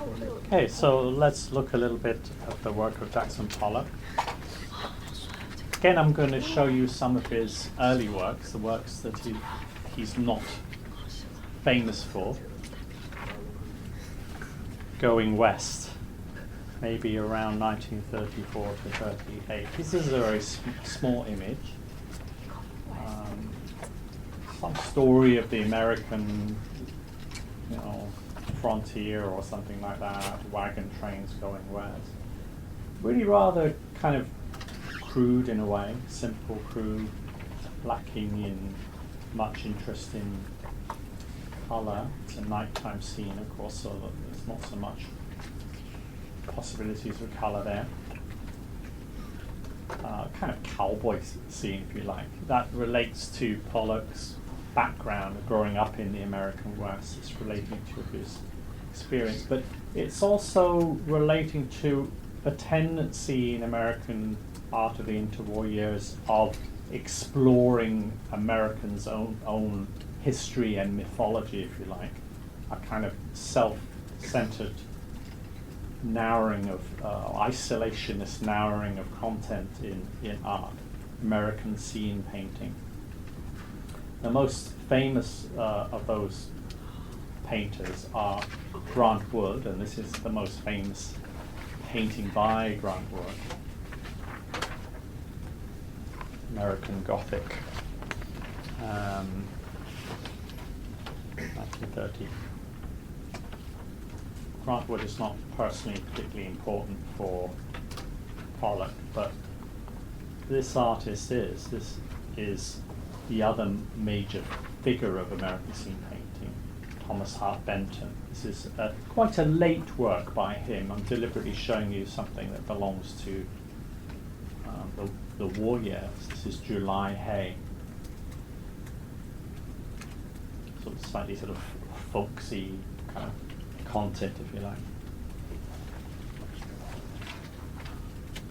Okay, so let's look a little bit at the work of Jackson Pollock. Again, I'm going to show you some of his early works, the works that he's not famous for. Going West, maybe around 1934 to 38. This is a very small image. Some story of the American, frontier or something like that, wagon trains going west. Really rather kind of crude in a way, simple, crude, lacking in much interest in colour. It's a nighttime scene, of course, so there's not so much possibilities of colour there. Kind of cowboy scene, if you like. That relates to Pollock's background of growing up in the American West. It's relating to his experience, but it's also relating to a tendency in American art of the interwar years of exploring Americans' own history and mythology, if you like, a kind of self-centered narrowing of isolationist narrowing of content in art, American scene painting. The most famous of those painters are Grant Wood, and this is the most famous painting by Grant Wood, American Gothic, 1930. Grant Wood is not personally particularly important for Pollock, but this artist is. This is the other major figure of American scene painting, Thomas Hart Benton. This is quite a late work by him. I'm deliberately showing you something that belongs to the war years. This is July Hay. Slightly sort of folksy kind of content, if you like.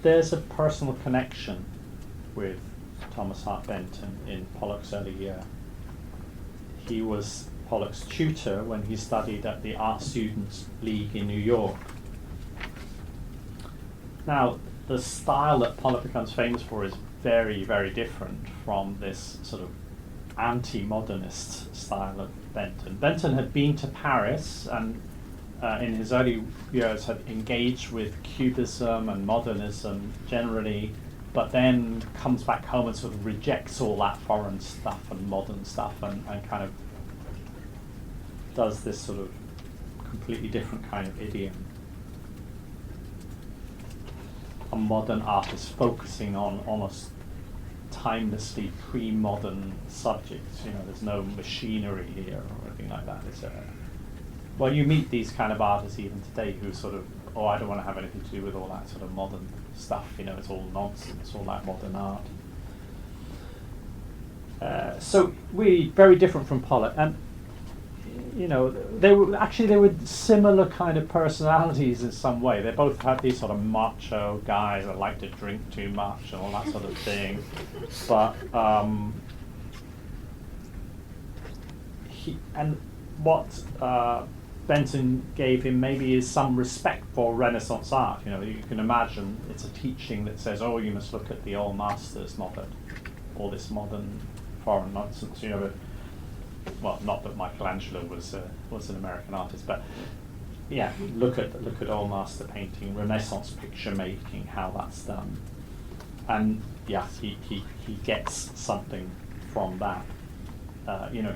There's a personal connection with Thomas Hart Benton in Pollock's early year. He was Pollock's tutor when he studied at the Art Students League in New York. Now, the style that Pollock becomes famous for is very, very different from this sort of anti-modernist style of Benton. Benton had been to Paris and in his early years had engaged with Cubism and modernism generally, but then comes back home and sort of rejects all that foreign stuff and modern stuff and kind of does this sort of completely different kind of idiom. A modern artist focusing on almost timelessly pre-modern subjects. There's no machinery here or anything like that. Well, you meet these kind of artists even today who sort of, I don't want to have anything to do with all that sort of modern stuff. It's all nonsense, all that modern art. So really very different from Pollock, and they were similar kind of personalities in some way. They both had these sort of macho guys that like to drink too much and all that sort of thing. But what Benton gave him maybe is some respect for Renaissance art. You can imagine it's a teaching that says, you must look at the old masters, not at all this modern foreign nonsense. Well, not that Michelangelo was an American artist, but yeah, look at old master painting, Renaissance picture making, how that's done, and yeah, he gets something from that.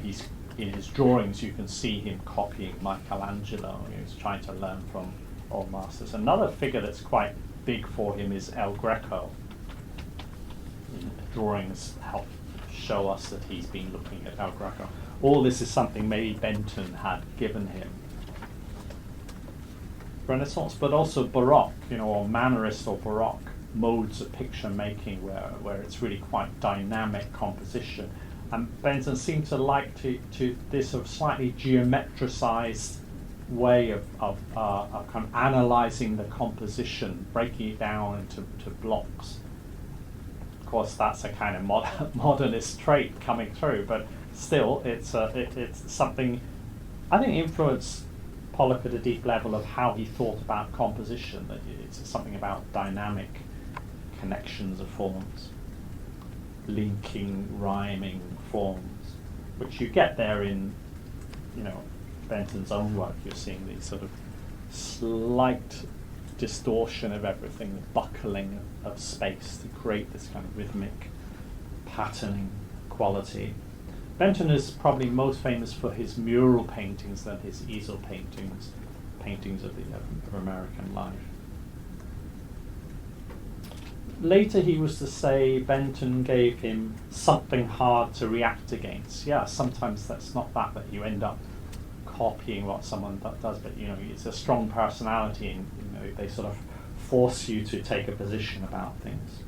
He's in his drawings. You can see him copying Michelangelo. He's trying to learn from old masters. Another figure that's quite big for him is El Greco. Drawings help show us that he's been looking at El Greco. All this is something maybe Benton had given him. Renaissance, but also Baroque, or Mannerist or Baroque modes of picture making where it's really quite dynamic composition. And Benton seemed to like to this sort of slightly geometricized way of kind of analyzing the composition, breaking it down into blocks. Of course, that's a kind of modernist trait coming through, but still, it's something I think influenced Pollock at a deep level of how he thought about composition, that it's something about dynamic connections of forms, linking, rhyming forms, which you get there in, Benton's own work. You're seeing these sort of slight distortion of everything, the buckling of space to create this kind of rhythmic patterning quality. Benton is probably most famous for his mural paintings than his easel paintings of American life. Later he was to say Benton gave him something hard to react against. Yeah, sometimes that's not that you end up copying what someone does, but it's a strong personality, and they sort of force you to take a position about things.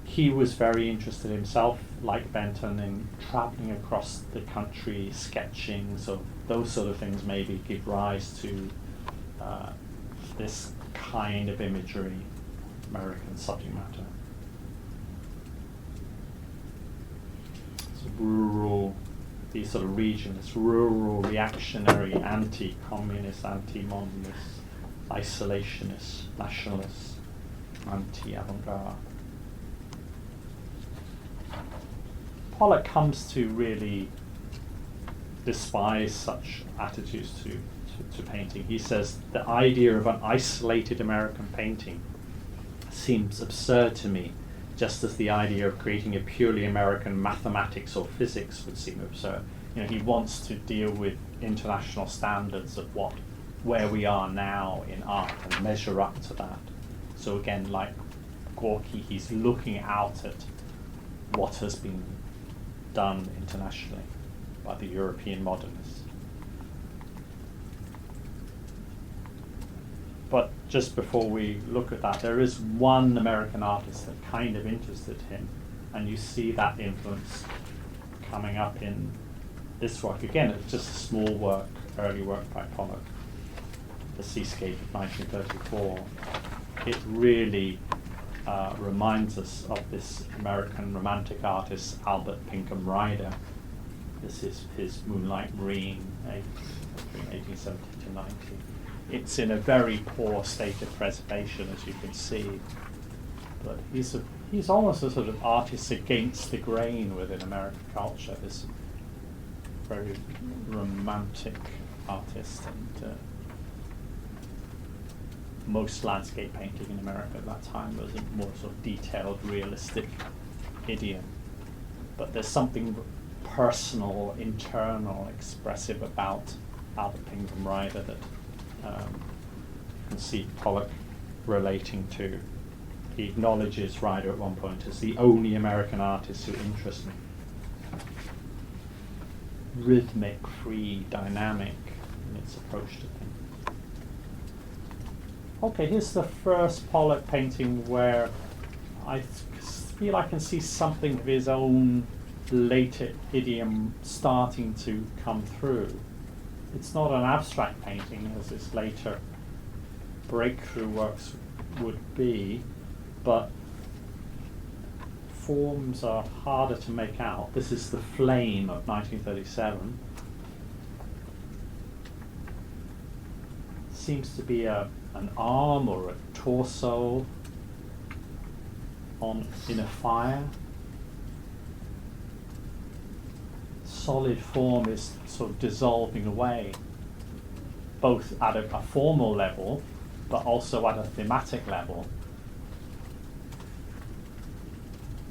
He was very interested himself, like Benton, in traveling across the country, sketching, so those sort of things maybe give rise to this kind of imagery, American subject matter. So rural, these sort of regions, rural, reactionary, anti-communist, anti-modernist, isolationist, nationalist, anti-avant-garde. Pollock comes to really despise such attitudes to painting. He says the idea of an isolated American painting seems absurd to me, just as the idea of creating a purely American mathematics or physics would seem absurd. He wants to deal with international standards of where we are now in art and measure up to that. So again, like Gorky, he's looking out at what has been done internationally by the European modernists. But just before we look at that, there is one American artist that kind of interested him, and you see that influence coming up in this work. Again, it's just a small work, early work by Pollock, The Seascape of 1934. It really reminds us of this American romantic artist, Albert Pinkham Ryder. This is his Moonlight Marine, between 1870 to 90. It's in a very poor state of preservation, as you can see, but he's almost a sort of artist against the grain within American culture, this very romantic artist, and most landscape painting in America at that time was a more sort of detailed, realistic idiom. But there's something personal, internal, expressive about Albert Pinkham Ryder that you can see Pollock relating to. He acknowledges Ryder at one point as the only American artist who interests me. Rhythmic, free, dynamic in its approach to things. Okay, here's the first Pollock painting where I feel I can see something of his own later idiom starting to come through. It's not an abstract painting as his later breakthrough works would be, but forms are harder to make out. This is the Flame of 1937. Seems to be an arm or a torso in a fire. Solid form is sort of dissolving away, both at a formal level, but also at a thematic level.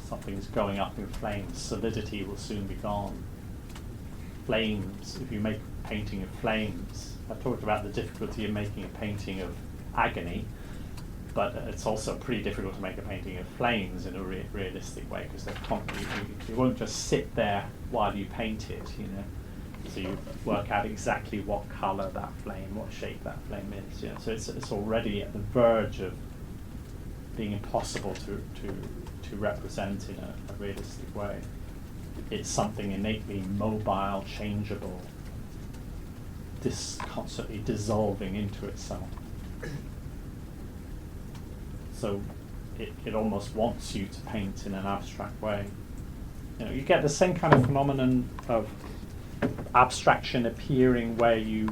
Something's going up in flames. Solidity will soon be gone. Flames, if you make a painting of flames, I've talked about the difficulty of making a painting of agony, but it's also pretty difficult to make a painting of flames in a realistic way, because you won't just sit there while you paint it, So you work out exactly what colour that flame, what shape that flame is. So it's already at the verge of being impossible to represent in a realistic way. It's something innately mobile, changeable, constantly dissolving into itself. So it almost wants you to paint in an abstract way. You get the same kind of phenomenon of abstraction appearing where you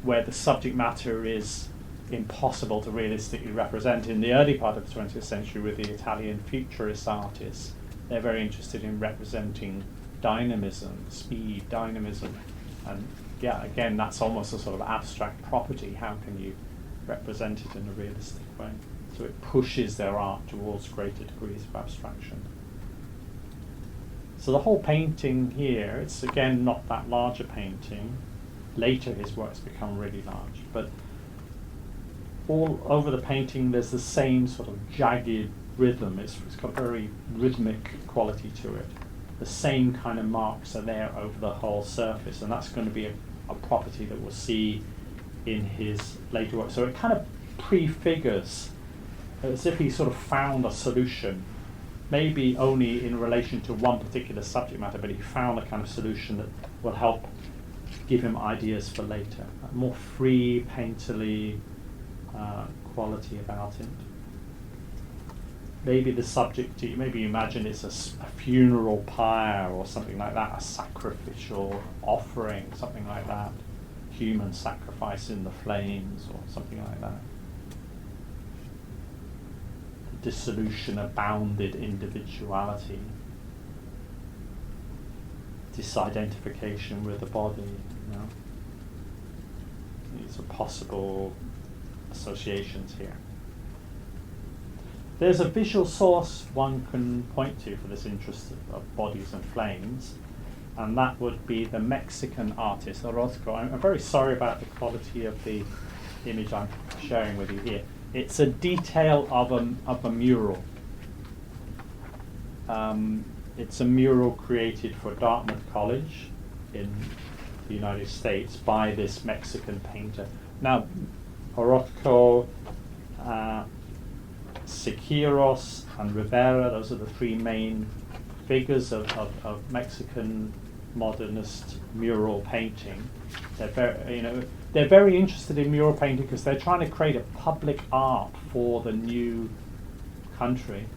where the subject matter is impossible to realistically represent. In the early part of the 20th century with the Italian futurist artists, they're very interested in representing dynamism, speed, dynamism. And yeah, again, that's almost a sort of abstract property. How can you represent it in a realistic way? So it pushes their art towards greater degrees of abstraction. So the whole painting here, it's again not that large a painting. Later his works become really large, but all over the painting there's the same sort of jagged rhythm. It's got a very rhythmic quality to it. The same kind of marks are there over the whole surface, and that's going to be a property that we'll see in his later work. So it kind of prefigures, as if he sort of found a solution, maybe only in relation to one particular subject matter, but he found a kind of solution that will help give him ideas for later. A more free, painterly quality about it. Maybe the subject, maybe you imagine it's a funeral pyre or something like that, a sacrificial offering, something like that. Human sacrifice in the flames or something like that. The dissolution of bounded individuality. Disidentification with the body, you know. These are possible associations here. There's a visual source one can point to for this interest of bodies and flames, and that would be the Mexican artist Orozco. I'm very sorry about the quality of the image I'm sharing with you here. It's a detail of a mural. It's a mural created for Dartmouth College in the United States by this Mexican painter. Now, Orozco, Siqueiros and Rivera, those are the three main figures of Mexican modernist mural painting. They're very interested in mural painting because they're trying to create a public art for the new country.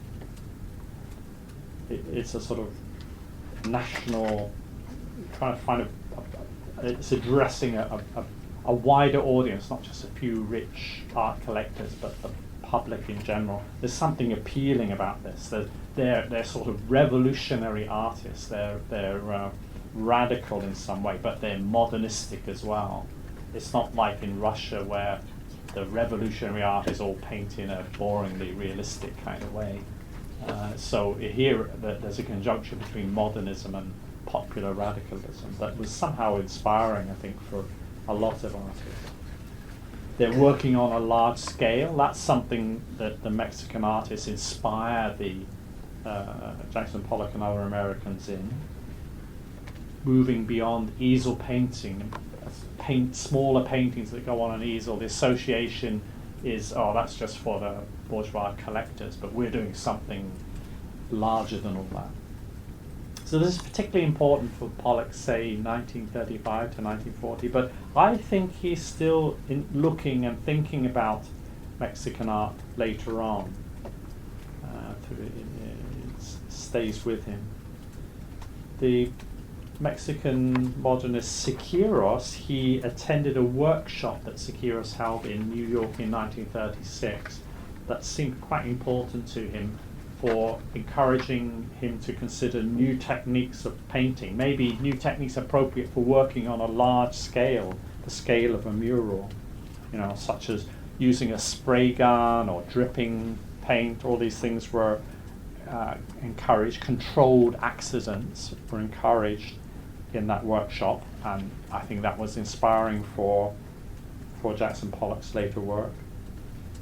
It's a sort of national, trying to find it's addressing a wider audience, not just a few rich art collectors, but the public in general. There's something appealing about this. They're sort of revolutionary artists. They're radical in some way, but they're modernistic as well. It's not like in Russia where the revolutionary artists all paint in a boringly realistic kind of way. So here there's a conjunction between modernism and popular radicalism that was somehow inspiring, I think, for a lot of artists. They're working on a large scale. That's something that the Mexican artists inspire the Jackson Pollock and other Americans in. Moving beyond easel painting, paint smaller paintings that go on an easel. The association is, oh, that's just for the bourgeois collectors, but we're doing something larger than all that. So this is particularly important for Pollock, say, 1935 to 1940, but I think he's still looking and thinking about Mexican art later on. It stays with him. The Mexican modernist Siqueiros, he attended a workshop that Siqueiros held in New York in 1936 that seemed quite important to him for encouraging him to consider new techniques of painting, maybe new techniques appropriate for working on a large scale, the scale of a mural, such as using a spray gun or dripping paint. All these things were encouraged. Controlled accidents were encouraged in that workshop, and I think that was inspiring for Jackson Pollock's later work.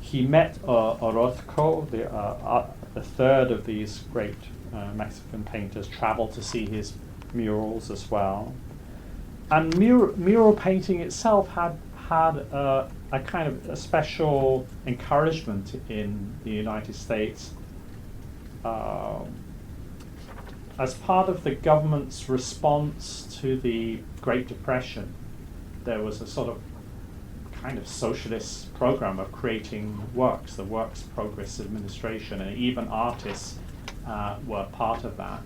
He met Orozco, the third of these great Mexican painters, traveled to see his murals as well. And mural painting itself had a kind of a special encouragement in the United States. As part of the government's response to the Great Depression, there was a sort of kind of socialist program of creating works, the Works Progress Administration, and even artists were part of that.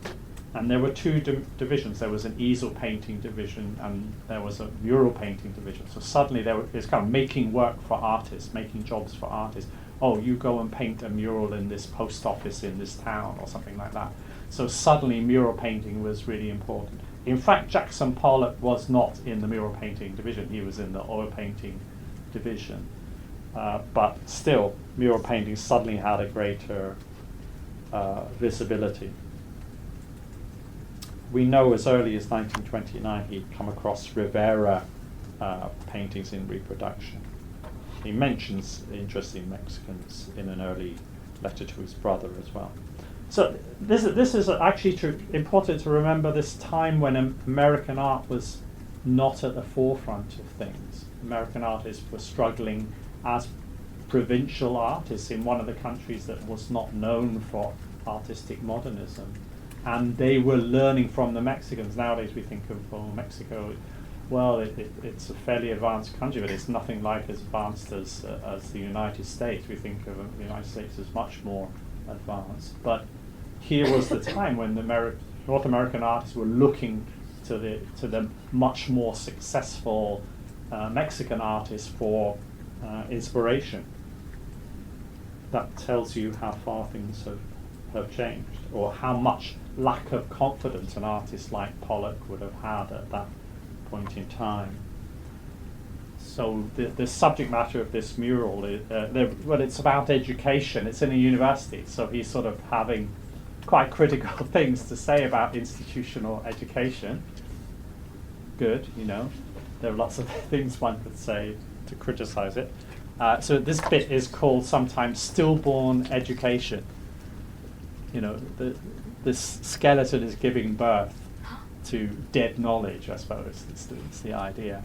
And there were two divisions. There was an easel painting division and there was a mural painting division. So suddenly it's kind of making work for artists, making jobs for artists. Oh, you go and paint a mural in this post office in this town or something like that. So suddenly mural painting was really important. In fact, Jackson Pollock was not in the mural painting division. He was in the oil painting division. But still, mural painting suddenly had a greater visibility. We know as early as 1929 he'd come across Rivera paintings in reproduction. He mentions interesting Mexicans in an early letter to his brother as well. So this is actually important to remember this time when American art was not at the forefront of things. American artists were struggling as provincial artists in one of the countries that was not known for artistic modernism. And they were learning from the Mexicans. Nowadays we think of Mexico, well, it's a fairly advanced country, but it's nothing like as advanced as the United States. We think of the United States as much more advanced. But here was the time when the North American artists were looking to the much more successful Mexican artists for inspiration. That tells you how far things have changed, or how much lack of confidence an artist like Pollock would have had at that point in time. So the subject matter of this mural is, well, it's about education. It's in a university, so he's sort of having quite critical things to say about institutional education. Good, there are lots of things one could say to criticize it. So this bit is called sometimes stillborn education. This skeleton is giving birth to dead knowledge, I suppose. It's the idea,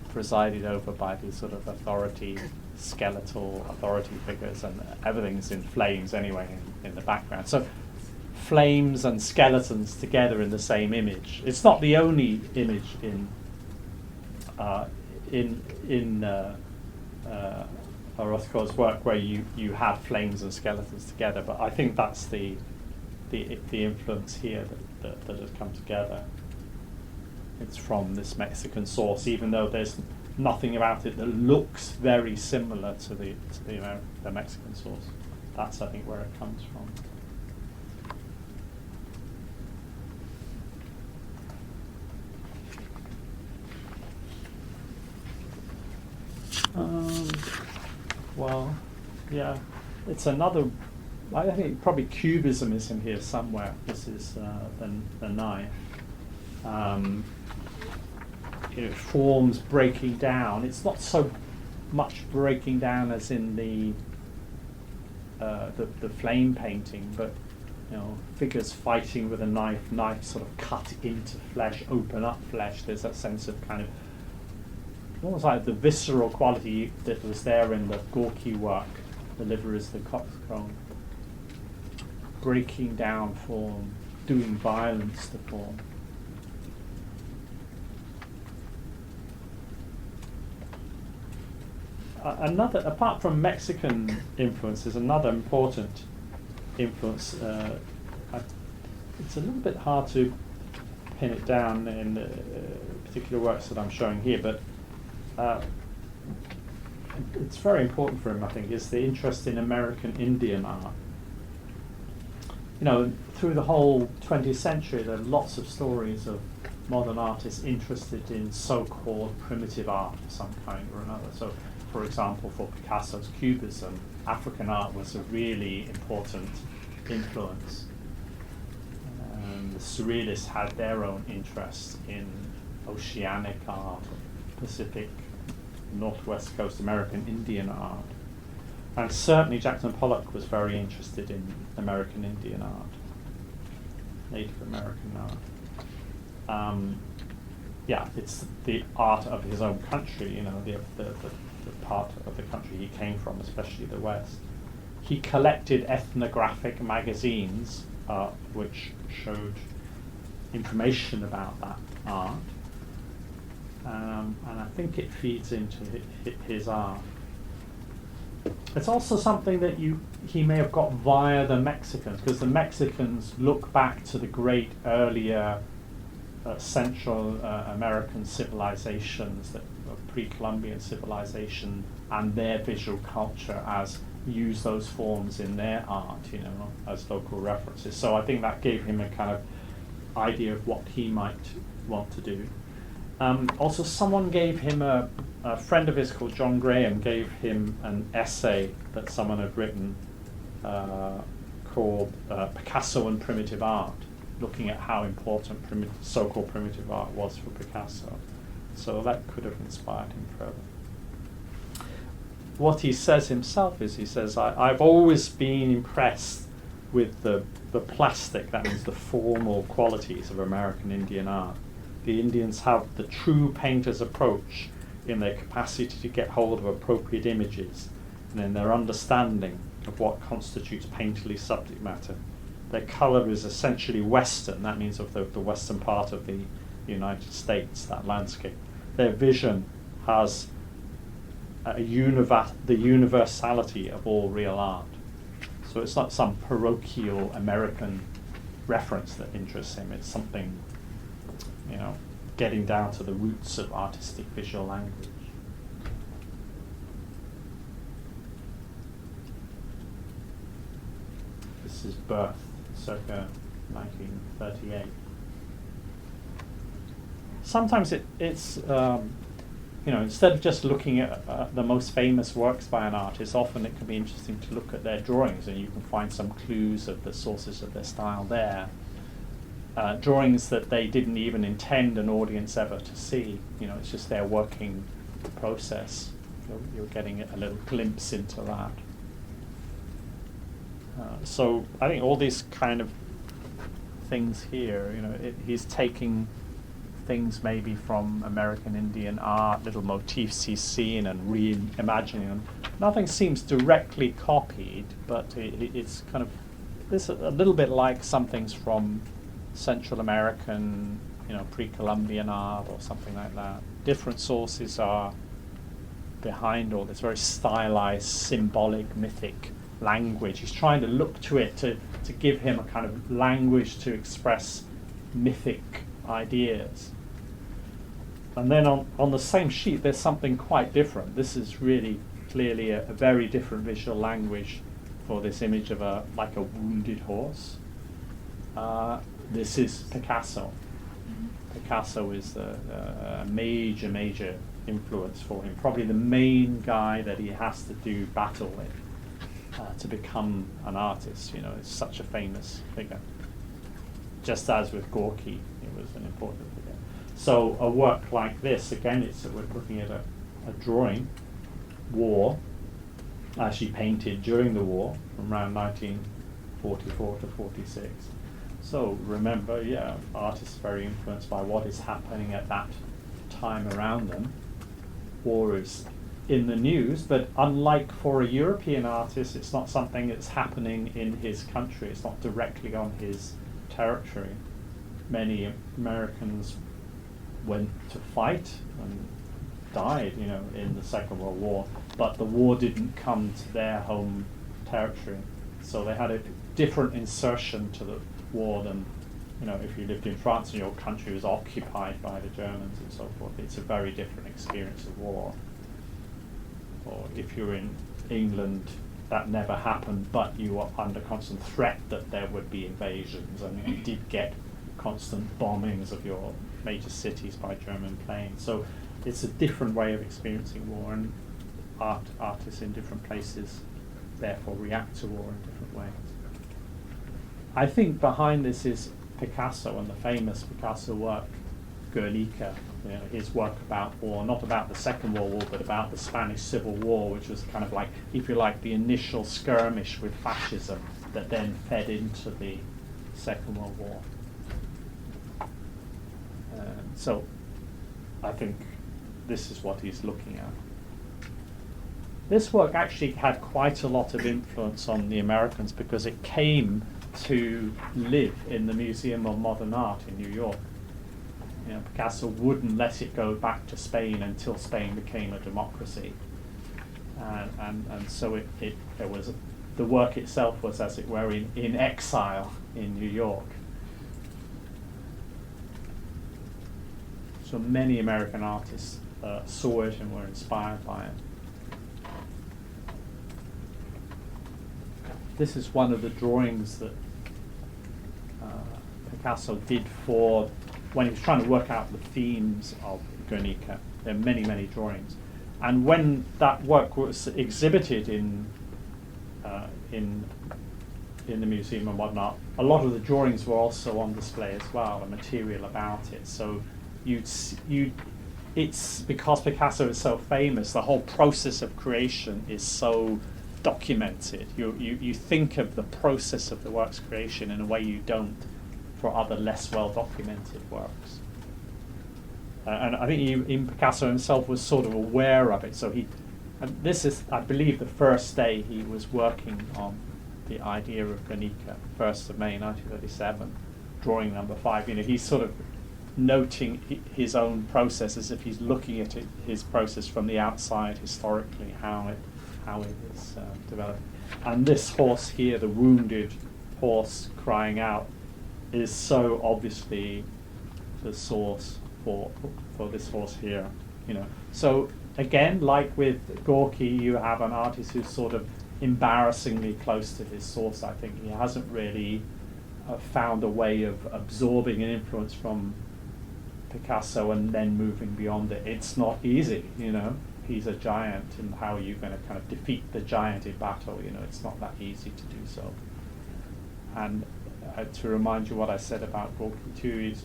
presided over by these sort of skeletal authority figures, and everything's in flames anyway in the background. So flames and skeletons together in the same image. It's not the only image in Rothko's work where you have flames and skeletons together, but I think that's the influence here that has come together. It's from this Mexican source, even though there's nothing about it that looks very similar to the Mexican source. That's, I think, where it comes from. Well, yeah, it's another. I think probably Cubism is in here somewhere. This is the knife. Forms breaking down. It's not so much breaking down as in the flame painting, but figures fighting with a knife sort of cut into flesh, open up flesh. There's that sense of kind of almost like the visceral quality that was there in the Gorky work, The Liver is the Coxcomb. Breaking down form, doing violence to form. Another, apart from Mexican influences, another important influence, it's a little bit hard to pin it down in the particular works that I'm showing here, but it's very important for him, I think, is the interest in American Indian art. Through the whole 20th century, there are lots of stories of modern artists interested in so-called primitive art of some kind or another. So, for example, for Picasso's Cubism, African art was a really important influence. The Surrealists had their own interest in oceanic art, Pacific, Northwest Coast American Indian art. And certainly Jackson Pollock was very interested in American Indian art, Native American art. It's the art of his own country, the part of the country he came from, especially the West. He collected ethnographic magazines which showed information about that art, and I think it feeds into his art. It's also something that he may have got via the Mexicans, because the Mexicans look back to the great earlier Central American civilizations, that pre-Columbian civilization, and their visual culture as use those forms in their art, as local references. So I think that gave him a kind of idea of what he might want to do. Also, someone gave him a friend of his called John Graham gave him an essay that someone had written called Picasso and Primitive Art, looking at how important so-called primitive art was for Picasso. So that could have inspired him further. What he says himself is, he says, I've always been impressed with the plastic, that means the formal qualities of American Indian art. The Indians have the true painter's approach in their capacity to get hold of appropriate images and in their understanding of what constitutes painterly subject matter. Their colour is essentially Western, that means of the western part of the United States, that landscape. Their vision has the universality of all real art. So it's not some parochial American reference that interests him, it's something, getting down to the roots of artistic visual language. This is Birth, circa 1938. Sometimes it's instead of just looking at the most famous works by an artist, often it can be interesting to look at their drawings, and you can find some clues of the sources of their style there. Drawings that they didn't even intend an audience ever to see. It's just their working process. You're getting a little glimpse into that. So I think all these kind of things here, he's taking things maybe from American Indian art, little motifs he's seen and reimagining them. Nothing seems directly copied, but it's kind of this a little bit like some things from Central American, pre-Columbian art or something like that. Different sources are behind all this very stylized, symbolic, mythic language. He's trying to look to it to give him a kind of language to express mythic ideas. And then on the same sheet, there's something quite different. This is really clearly a very different visual language for this image of a wounded horse. This is Picasso. Picasso is a major influence for him. Probably the main guy that he has to do battle with to become an artist. It's such a famous figure. Just as with Gorky, it was an important figure. So a work like this, again, we're looking at a drawing, war, actually painted during the war, from around 1944 to 46. So remember, artists are very influenced by what is happening at that time around them. War is in the news, but unlike for a European artist, it's not something that's happening in his country. It's not directly on his territory. Many Americans went to fight and died, in the Second World War, but the war didn't come to their home territory. So they had a different insertion to the war than, if you lived in France and your country was occupied by the Germans and so forth. It's a very different experience of war. Or if you're in England, that never happened, but you were under constant threat that there would be invasions, and you did get constant bombings of your major cities by German planes. So it's a different way of experiencing war, and artists in different places therefore react to war in different ways. I think behind this is Picasso and the famous Picasso work, Guernica, his work about war, not about the Second World War, but about the Spanish Civil War, which was kind of like, if you like, the initial skirmish with fascism that then fed into the Second World War. So I think this is what he's looking at. This work actually had quite a lot of influence on the Americans because it came to live in the Museum of Modern Art in New York. Picasso wouldn't let it go back to Spain until Spain became a democracy. and so it was, the work itself was, as it were, in exile in New York. So many American artists saw it and were inspired by it. This is one of the drawings that Picasso did for, when he was trying to work out the themes of Guernica. There are many, many drawings. And when that work was exhibited in the Museum of Modern Art, a lot of the drawings were also on display as well, and material about it. So it's because Picasso is so famous, the whole process of creation is so documented. You think of the process of the work's creation in a way you don't for other less well documented works. And I think even Picasso himself was sort of aware of it. So and this is, I believe, the first day he was working on the idea of Guernica, 1st of May 1937, drawing number 5. He's sort of noting his own process as if he's looking at his process from the outside, historically, how it is developed. And this horse here, the wounded horse crying out, is so obviously the source for this horse here. So again, like with Gorky, you have an artist who's sort of embarrassingly close to his source. I think he hasn't really found a way of absorbing an influence from Picasso and then moving beyond it. It's not easy, He's a giant, and how are you going to kind of defeat the giant in battle? It's not that easy to do so. And to remind you what I said about Gorky too,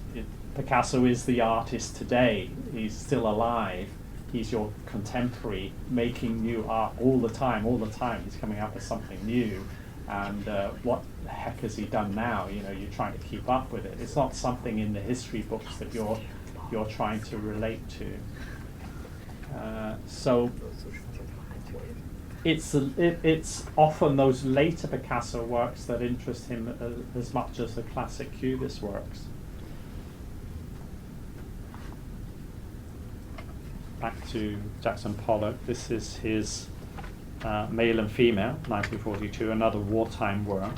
Picasso is the artist today. He's still alive. He's your contemporary, making new art all the time. He's coming up with something new. And what the heck has he done now? You're trying to keep up with it. It's not something in the history books that you're trying to relate to. So it's often those later Picasso works that interest him as much as the classic Cubist works. Back to Jackson Pollock. This is his Male and Female, 1942, another wartime work.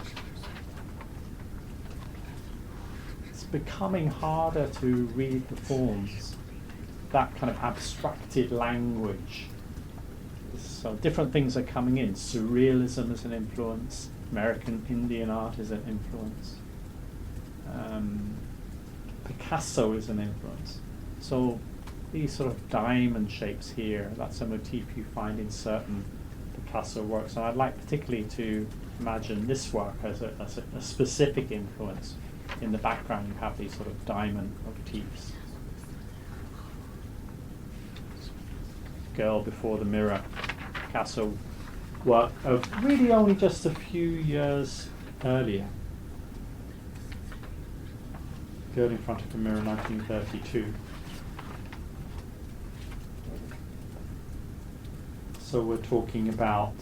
It's becoming harder to read the forms, that kind of abstracted language. So different things are coming in. Surrealism is an influence. American Indian art is an influence. Picasso is an influence. So these sort of diamond shapes here, that's a motif you find in certain Picasso works. And I'd like particularly to imagine this work as a specific influence. In the background you have these sort of diamond motifs. Girl Before the Mirror, Picasso work of really only just a few years earlier. Girl in Front of the Mirror, 1932. So we're talking about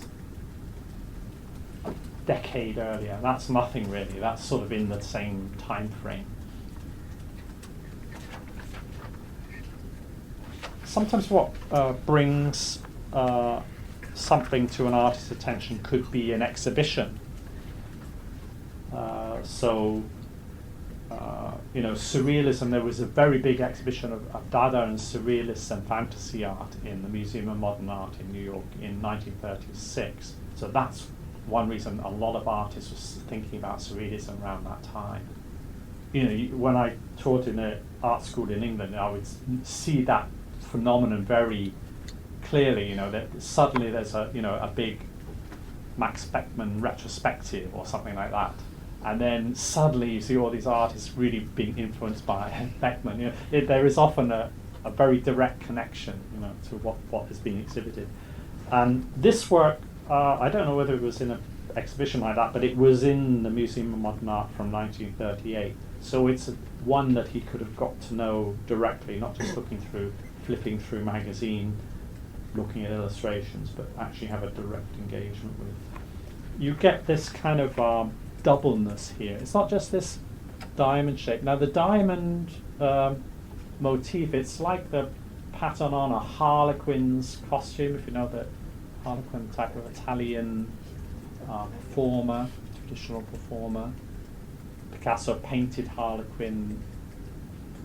a decade earlier. That's nothing really. That's sort of in the same time frame. Sometimes what brings something to an artist's attention could be an exhibition. Surrealism, there was a very big exhibition of Dada and Surrealist and fantasy art in the Museum of Modern Art in New York in 1936. So that's one reason a lot of artists were thinking about Surrealism around that time. When I taught in an art school in England, I would see that phenomenon very clearly. That suddenly there's a big Max Beckmann retrospective or something like that, and then suddenly you see all these artists really being influenced by Beckmann. There is often a very direct connection, to what is being exhibited. And this work, I don't know whether it was in an exhibition like that, but it was in the Museum of Modern Art from 1938. So it's one that he could have got to know directly, not just flipping through magazine, looking at illustrations, but actually have a direct engagement with. You get this kind of doubleness here. It's not just this diamond shape. Now the diamond motif, it's like the pattern on a harlequin's costume, if you know the Harlequin type of Italian performer, traditional performer. Picasso painted Harlequin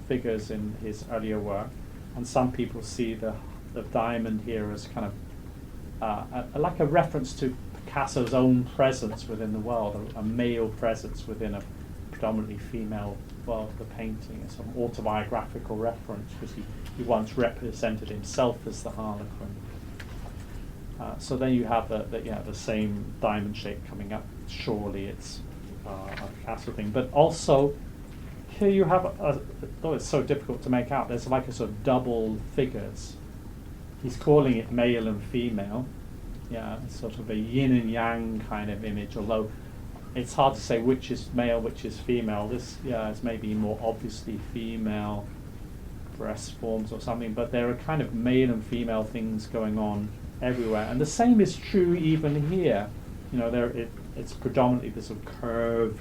figures in his earlier work, and some people see the diamond here as kind of like a reference to Picasso's own presence within the world, a male presence within a predominantly female world of the painting. It's an autobiographical reference because he once represented himself as the Harlequin. So then you have the same diamond shape coming up. Surely it's a Picasso thing, but also here you have though it's so difficult to make out, there's like a sort of double figures. He's calling it male and female. Yeah, it's sort of a yin and yang kind of image, although it's hard to say which is male, which is female. This, is maybe more obviously female breast forms or something, but there are kind of male and female things going on everywhere. And the same is true even here. You know, it's predominantly this sort of curved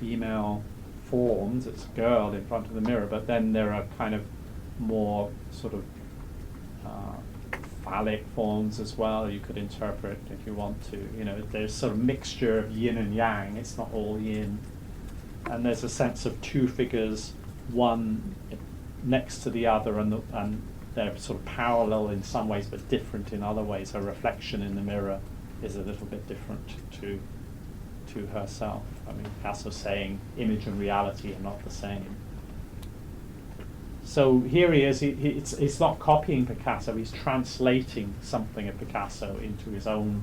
female forms. It's a girl in front of the mirror, but then there are kind of more sort of phallic forms as well. You could interpret if you want to. You know, there's sort of mixture of yin and yang. It's not all yin. And there's a sense of two figures, one next to the other, and they're sort of parallel in some ways, but different in other ways. A reflection in the mirror is a little bit different to herself. I mean, Picasso saying image and reality are not the same. So here he is. He's not copying Picasso. He's translating something of Picasso into his own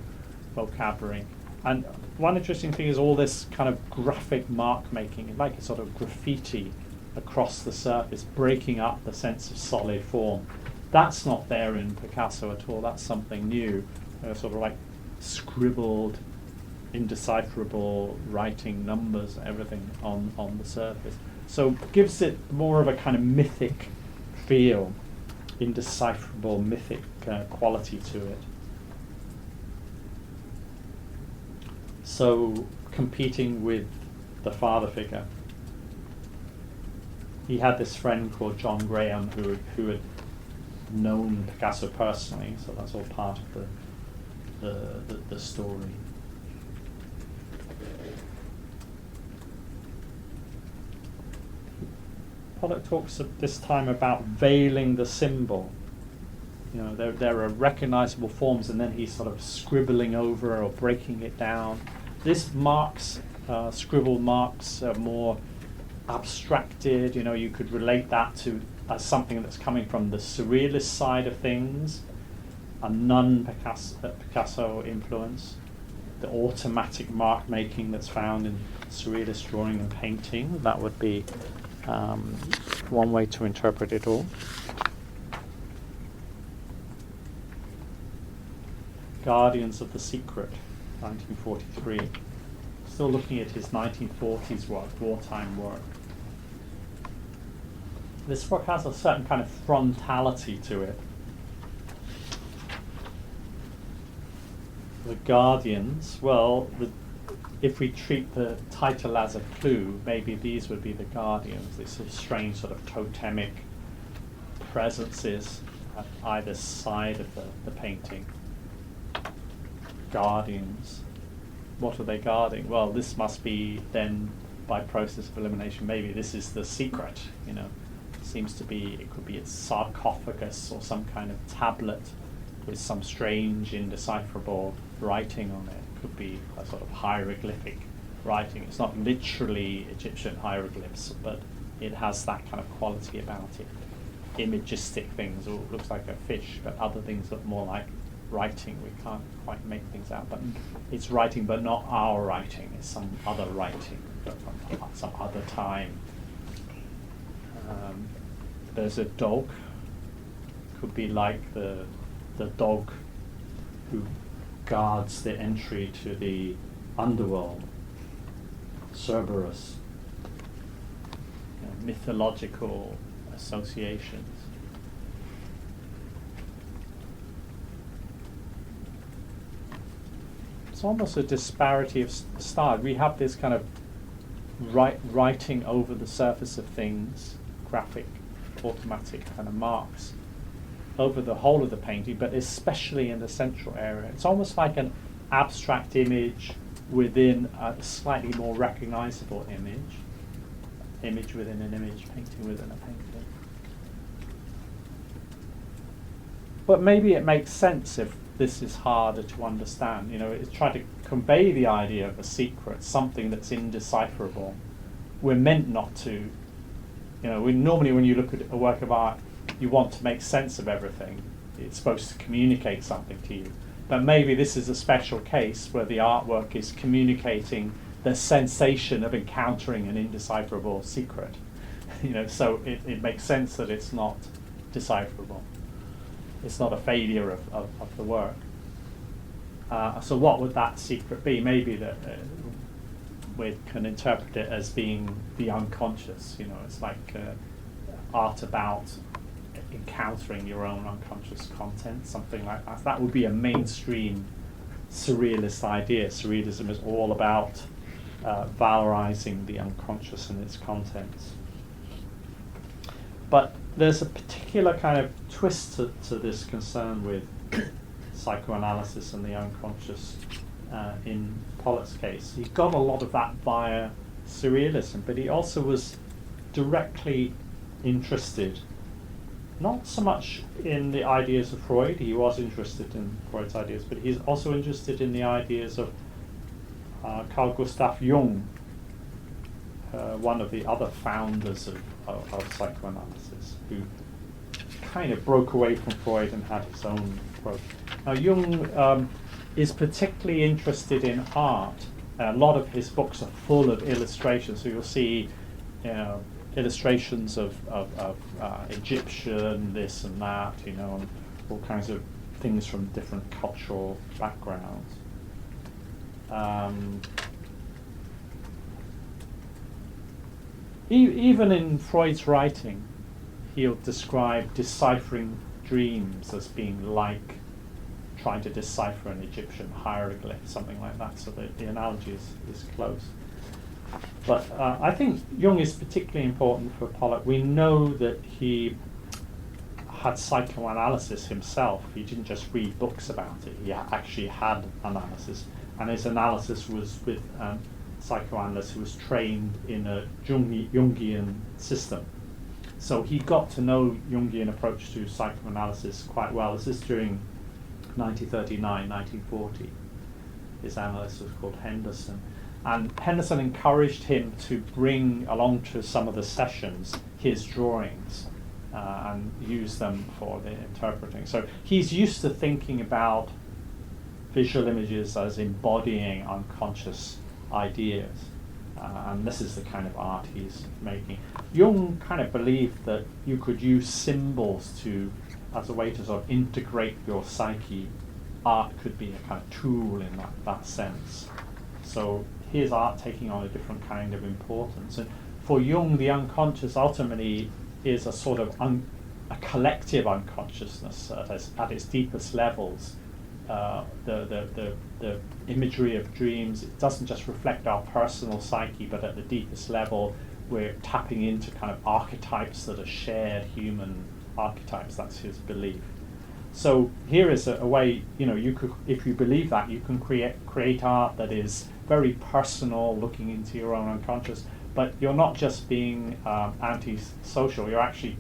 vocabulary. And one interesting thing is all this kind of graphic mark making, like a sort of graffiti across the surface, breaking up the sense of solid form. That's not there in Picasso at all. That's something new. Sort of like scribbled, indecipherable writing, numbers, everything on the surface. So gives it more of a kind of mythic feel, indecipherable mythic quality to it. So competing with the father figure, he had this friend called John Graham who had known Picasso personally, so that's all part of the story. Pollock talks at this time about veiling the symbol. You know, there are recognizable forms, and then he's sort of scribbling over or breaking it down. This marks, scribble marks, are more abstracted. You know, you could relate that to as something that's coming from the Surrealist side of things, a non-Picasso influence, the automatic mark making that's found in Surrealist drawing and painting. That would be one way to interpret it all. Guardians of the Secret, 1943. Still looking at his 1940s work, wartime work. This work has a certain kind of frontality to it. The Guardians, well, if we treat the title as a clue, maybe these would be the Guardians, these sort of strange sort of totemic presences at either side of the painting. Guardians. What are they guarding? Well, this must be then, by process of elimination, maybe this is the secret, you know. It seems to be, it could be a sarcophagus or some kind of tablet with some strange, indecipherable writing on it. It could be a sort of hieroglyphic writing. It's not literally Egyptian hieroglyphs, but it has that kind of quality about it. Imagistic things, or it looks like a fish, but other things look more like writing. We can't quite make things out, but it's writing, but not our writing. It's some other writing, but from some other time. There's a dog. Could be like the dog who guards the entry to the underworld, Cerberus. You know, mythological associations. It's almost a disparity of style. We have this kind of writing over the surface of things, graphic, automatic kind of marks. over the whole of the painting, but especially in the central area. It's almost like an abstract image within a slightly more recognizable image within an image, painting within a painting. But maybe it makes sense if this is harder to understand. You know, it's trying to convey the idea of a secret, something that's indecipherable. We're meant not to, you know, normally when you look at a work of art, you want to make sense of everything. It's supposed to communicate something to you. But maybe this is a special case where the artwork is communicating the sensation of encountering an indecipherable secret. You know, so it makes sense that it's not decipherable. It's not a failure of the work. So what would that secret be? Maybe that we can interpret it as being the unconscious. You know, it's like art about encountering your own unconscious content, something like that. That would be a mainstream surrealist idea. Surrealism is all about valorizing the unconscious and its contents. But there's a particular kind of twist to this concern with psychoanalysis and the unconscious in Pollock's case. He got a lot of that via surrealism, but he also was directly interested, not so much in the ideas of Freud. He was interested in Freud's ideas, but he's also interested in the ideas of Carl Gustav Jung, one of the other founders of psychoanalysis, who kind of broke away from Freud and had his own approach. Now, Jung is particularly interested in art. A lot of his books are full of illustrations, so you'll see, you know, illustrations of Egyptian this and that, you know, and all kinds of things from different cultural backgrounds. Even in Freud's writing, he'll describe deciphering dreams as being like trying to decipher an Egyptian hieroglyph, something like that, so the analogy is close. But I think Jung is particularly important for Pollock. We know that he had psychoanalysis himself. He didn't just read books about it. He actually had analysis, and his analysis was with psychoanalyst who was trained in a Jungian system. So he got to know Jungian approach to psychoanalysis quite well. This is during 1939, 1940. His analyst was called Henderson. And Henderson encouraged him to bring along to some of the sessions his drawings and use them for the interpreting. So he's used to thinking about visual images as embodying unconscious ideas. And this is the kind of art he's making. Jung kind of believed that you could use symbols as a way to sort of integrate your psyche. Art could be a kind of tool in that sense. So here's art taking on a different kind of importance. And for Jung, the unconscious ultimately is a sort of a collective unconsciousness at its deepest levels. The imagery of dreams, it doesn't just reflect our personal psyche, but at the deepest level, we're tapping into kind of archetypes that are shared human archetypes. That's his belief. So here is a way, you know, you could, if you believe that, you can create art that is very personal, looking into your own unconscious, but you're not just being anti-social, you're actually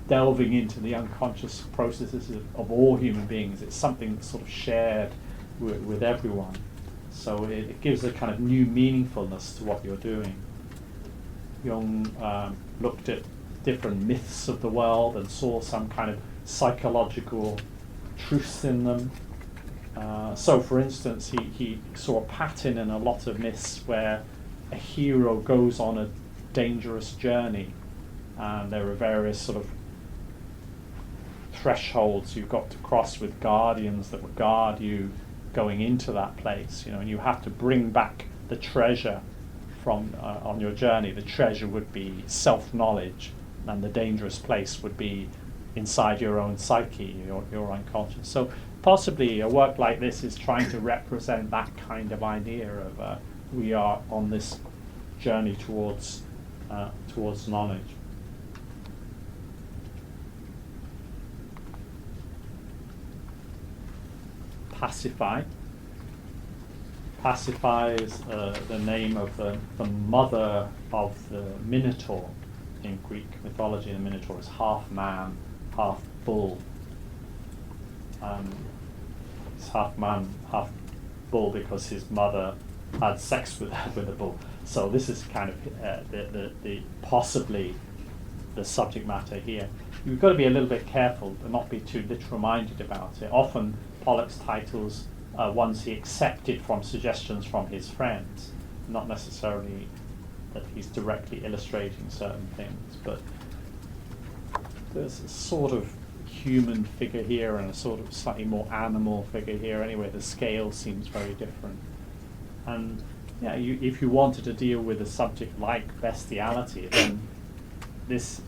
delving into the unconscious processes of all human beings. It's something that's sort of shared with everyone. So it gives a kind of new meaningfulness to what you're doing. Jung looked at different myths of the world and saw some kind of psychological truths in them. So for instance, he saw a pattern in a lot of myths where a hero goes on a dangerous journey, and there are various sort of thresholds you've got to cross with guardians that will guard you going into that place, you know, and you have to bring back the treasure from on your journey. The treasure would be self-knowledge, and the dangerous place would be inside your own psyche, your unconscious. So possibly a work like this is trying to represent that kind of idea of we are on this journey towards knowledge. Pasiphae. Pasiphae is the name of the mother of the Minotaur in Greek mythology. The Minotaur is half man, half bull. It's half man, half bull because his mother had sex with the bull. So this is kind of the possibly the subject matter here. You've got to be a little bit careful and not be too literal-minded about it. Often Pollock's titles are ones he accepted from suggestions from his friends, not necessarily that he's directly illustrating certain things, but there's a sort of human figure here and a sort of slightly more animal figure here. Anyway, the scale seems very different. And yeah, if you wanted to deal with a subject like bestiality, then this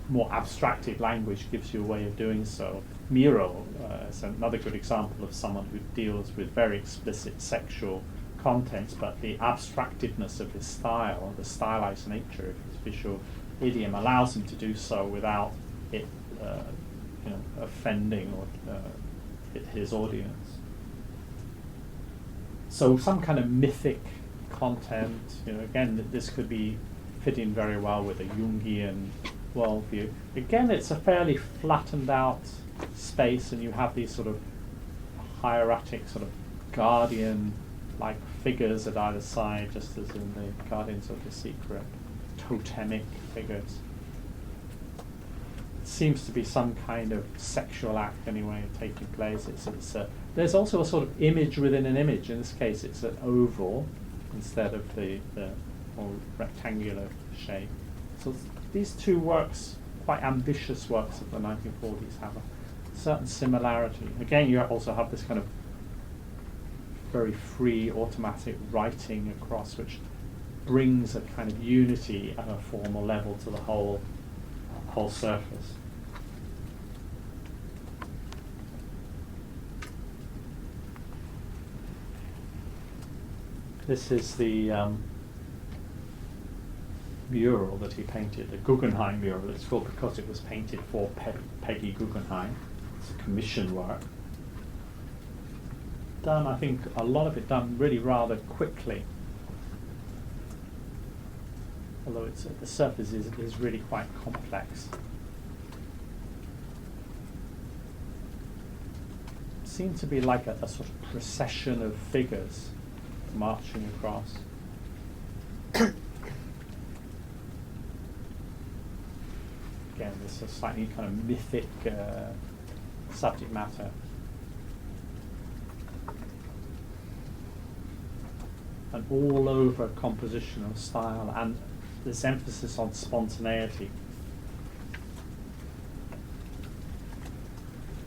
more abstracted language gives you a way of doing so. Mural is another good example of someone who deals with very explicit sexual contents, but the abstractedness of his style, the stylized nature of his visual idiom, allows him to do so without it offending or his audience. So some kind of mythic content, again, this could be fitting very well with a Jungian worldview. Again, it's a fairly flattened out space, and you have these sort of hieratic, sort of guardian-like figures at either side, just as in the Guardians of the Secret, totemic figures. It seems to be some kind of sexual act, anyway, taking place. There's also a sort of image within an image. In this case, it's an oval instead of the more rectangular shape. So these two works, quite ambitious works of the 1940s, have a certain similarity. Again, you also have this kind of very free automatic writing across, which brings a kind of unity at a formal level to the whole surface. This is the mural that he painted, the Guggenheim mural. It's called because it was painted for Peggy Guggenheim. It's a commission work. Done, I think, a lot of it done really rather quickly. Although the surface is really quite complex. It seemed to be like a sort of procession of figures marching across. Again, this is a slightly kind of mythic subject matter. And all over compositional style and this emphasis on spontaneity.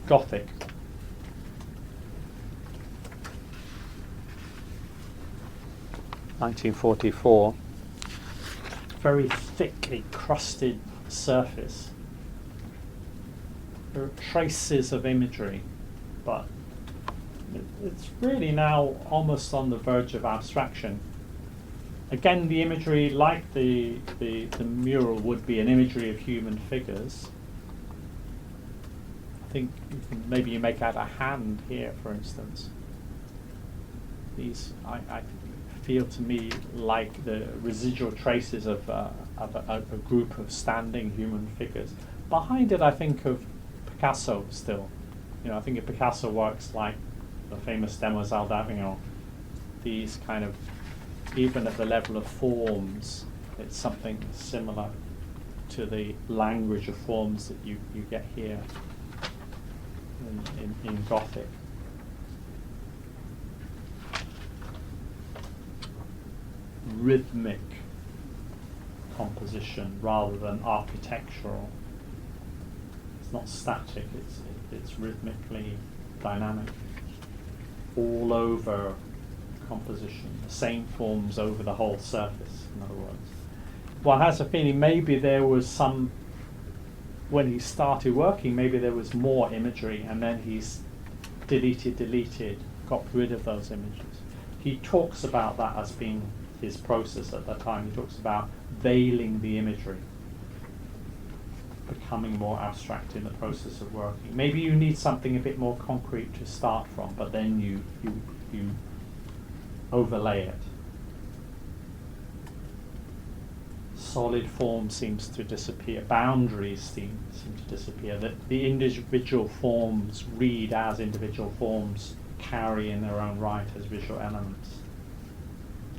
Gothic. (1944). Very thickly crusted surface. There are traces of imagery, but it's really now almost on the verge of abstraction. Again, the imagery, like the mural, would be an imagery of human figures. I think maybe you make out a hand here, for instance. These, I feel to me like the residual traces of a group of standing human figures. Behind it, I think of Picasso still. I think of Picasso works like the famous Demoiselle d'Avignon. These kind of, even at the level of forms, it's something similar to the language of forms that you get here in Gothic. Rhythmic composition rather than architectural. It's not static, it's rhythmically dynamic. All over composition, the same forms over the whole surface, in other words. One has a feeling maybe there was some, when he started working, maybe there was more imagery, and then he's deleted, got rid of those images. He talks about that as being his process at that time. He talks about veiling the imagery. becoming more abstract in the process of working. Maybe you need something a bit more concrete to start from, but then you overlay it. Solid form seems to disappear. Boundaries seem to disappear. That the individual forms read as individual forms, carry in their own right as visual elements.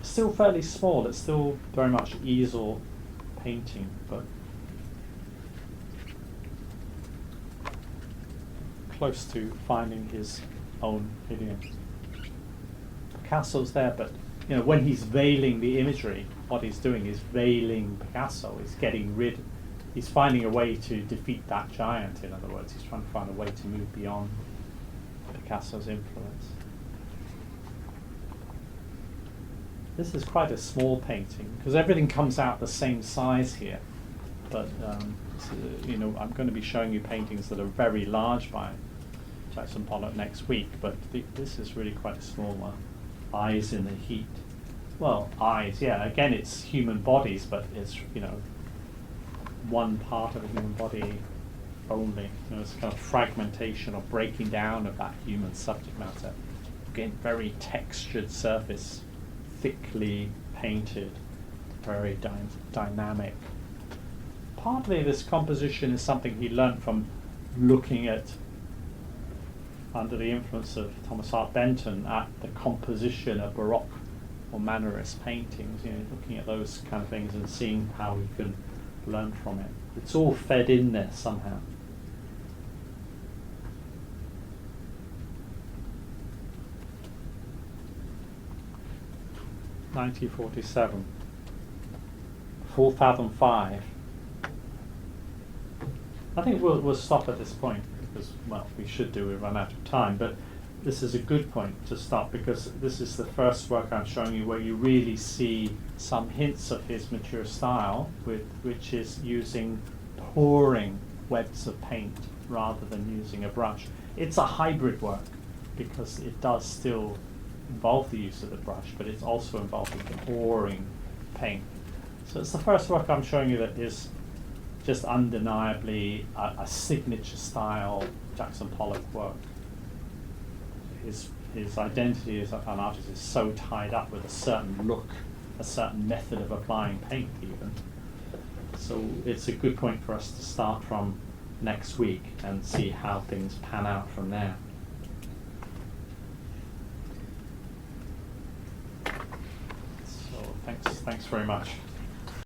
Still fairly small. It's still very much easel painting, but close to finding his own idiom. Picasso's there, but you know, when he's veiling the imagery, what he's doing is veiling Picasso. He's finding a way to defeat that giant, in other words. He's trying to find a way to move beyond Picasso's influence. This is quite a small painting, because everything comes out the same size here. But, you know, I'm going to be showing you paintings that are very large by Jackson Pollock next week, but this is really quite a small one. Eyes in the heat. Well, eyes, yeah, again, it's human bodies, but it's, you know, one part of a human body only. You know, it's kind of fragmentation or breaking down of that human subject matter. Again, very textured surface, thickly painted, very dynamic. Partly this composition is something he learnt from looking at, under the influence of Thomas Hart Benton, at the composition of Baroque or Mannerist paintings, you know, looking at those kind of things and seeing how we can learn from it. It's all fed in there somehow. (1947). Full Fathom 5. I think we'll stop at this point because, well, we run out of time, but this is a good point to stop because this is the first work I'm showing you where you really see some hints of his mature style, which is using pouring webs of paint rather than using a brush. It's a hybrid work because it does still involve the use of the brush, but it's also involving pouring paint. So it's the first work I'm showing you that is just undeniably a signature style Jackson Pollock work. His identity as an artist is so tied up with a certain look, a certain method of applying paint even. So it's a good point for us to start from next week and see how things pan out from there. So thanks very much.